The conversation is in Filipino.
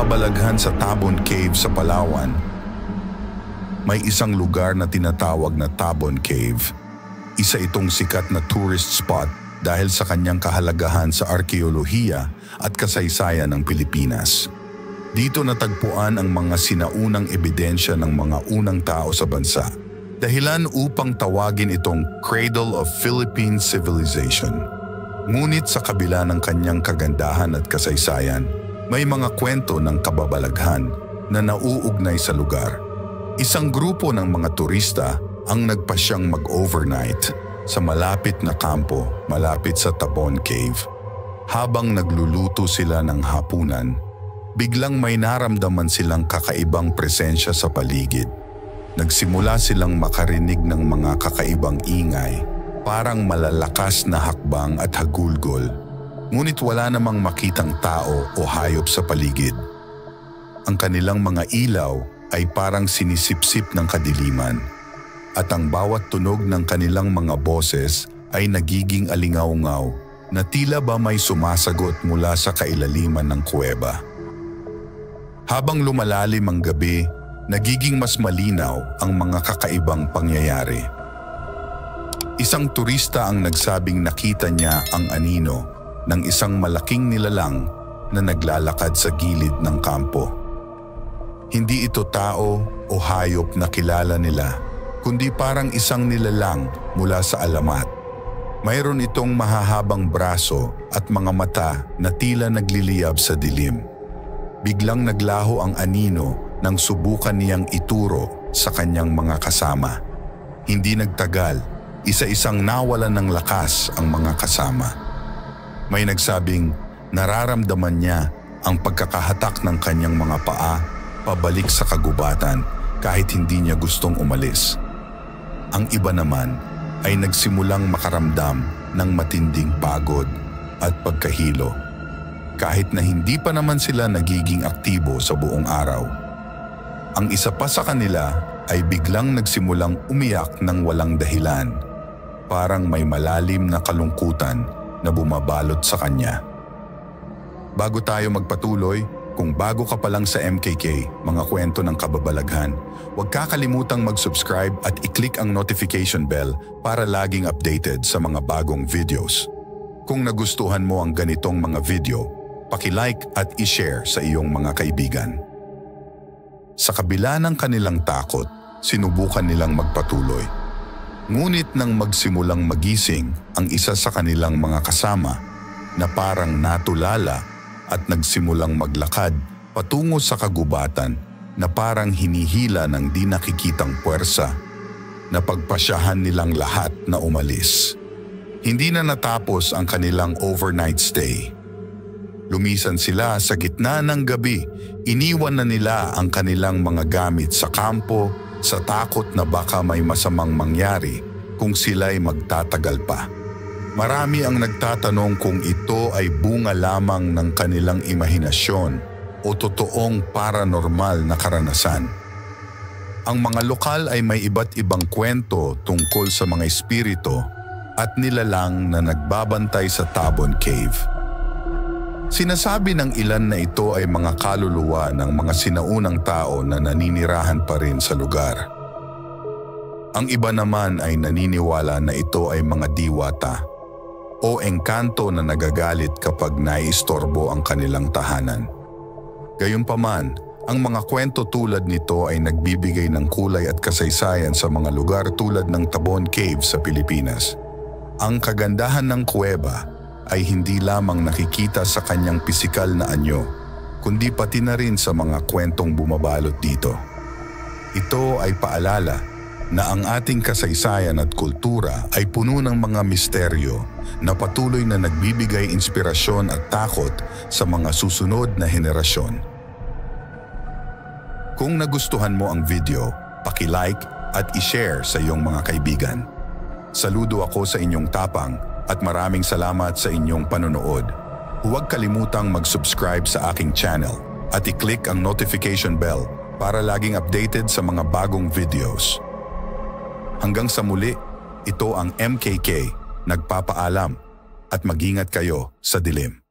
kababalaghan sa Tabon Cave sa Palawan, may isang lugar na tinatawag na Tabon Cave. Isa itong sikat na tourist spot dahil sa kanyang kahalagahan sa arkeolohiya at kasaysayan ng Pilipinas. Dito natagpuan ang mga sinaunang ebidensya ng mga unang tao sa bansa. Dahilan upang tawagin itong Cradle of Philippine Civilization. Ngunit sa kabila ng kanyang kagandahan at kasaysayan, may mga kwento ng kababalaghan na nauugnay sa lugar. Isang grupo ng mga turista ang nagpasyang mag-overnight sa malapit na kampo malapit sa Tabon Cave. Habang nagluluto sila ng hapunan, biglang may naramdaman silang kakaibang presensya sa paligid. Nagsimula silang makarinig ng mga kakaibang ingay, parang malalakas na hakbang at hagulgol. Ngunit wala namang makitang tao o hayop sa paligid. Ang kanilang mga ilaw ay parang sinisipsip ng kadiliman, at ang bawat tunog ng kanilang mga boses ay nagiging alingaw-ngaw na tila ba may sumasagot mula sa kailaliman ng kuweba. Habang lumalalim ang gabi, nagiging mas malinaw ang mga kakaibang pangyayari. Isang turista ang nagsabing nakita niya ang anino ng isang malaking nilalang na naglalakad sa gilid ng kampo. Hindi ito tao o hayop na kilala nila, kundi parang isang nilalang mula sa alamat. Mayroon itong mahahabang braso at mga mata na tila nagliliyab sa dilim. Biglang naglaho ang anino nang subukan niyang ituro sa kanyang mga kasama. Hindi nagtagal, isa-isang nawalan ng lakas ang mga kasama. May nagsabing nararamdaman niya ang pagkakahatak ng kanyang mga paa pabalik sa kagubatan kahit hindi niya gustong umalis. Ang iba naman ay nagsimulang makaramdam ng matinding pagod at pagkahilo, kahit na hindi pa naman sila nagiging aktibo sa buong araw. Ang isa pa sa kanila ay biglang nagsimulang umiyak ng walang dahilan, parang may malalim na kalungkutan na bumabalot sa kanya. Bago tayo magpatuloy, kung bago ka pa lang sa MKK, mga kwento ng kababalaghan, huwag kakalimutang mag-subscribe at i-click ang notification bell para laging updated sa mga bagong videos. Kung nagustuhan mo ang ganitong mga video, paki-like at i-share sa iyong mga kaibigan. Sa kabila ng kanilang takot, sinubukan nilang magpatuloy. Ngunit nang magsimulang magising ang isa sa kanilang mga kasama na parang natulala at nagsimulang maglakad patungo sa kagubatan na parang hinihila ng di nakikitang puwersa, napagpasyahan nilang lahat na umalis. Hindi na natapos ang kanilang overnight stay. Lumisan sila sa gitna ng gabi, iniwan na nila ang kanilang mga gamit sa kampo sa takot na baka may masamang mangyari kung sila'y magtatagal pa. Marami ang nagtatanong kung ito ay bunga lamang ng kanilang imahinasyon o totoong paranormal na karanasan. Ang mga lokal ay may iba't ibang kwento tungkol sa mga espiritu at nilalang na nagbabantay sa Tabon Cave. Sinasabi ng ilan na ito ay mga kaluluwa ng mga sinaunang tao na naninirahan pa rin sa lugar. Ang iba naman ay naniniwala na ito ay mga diwata o engkanto na nagagalit kapag naiistorbo ang kanilang tahanan. Gayunpaman, ang mga kwento tulad nito ay nagbibigay ng kulay at kasaysayan sa mga lugar tulad ng Tabon Cave sa Pilipinas. Ang kagandahan ng kuweba ay hindi lamang nakikita sa kanyang pisikal na anyo, kundi pati na rin sa mga kwentong bumabalot dito. Ito ay paalala na ang ating kasaysayan at kultura ay puno ng mga misteryo na patuloy na nagbibigay inspirasyon at takot sa mga susunod na henerasyon. Kung nagustuhan mo ang video, paki-like at i-share sa iyong mga kaibigan. Saludo ako sa inyong tapang at maraming salamat sa inyong panonood. Huwag kalimutang mag-subscribe sa aking channel at i-click ang notification bell para laging updated sa mga bagong videos. Hanggang sa muli, ito ang MKK, nagpapaalam at mag-ingat kayo sa dilim.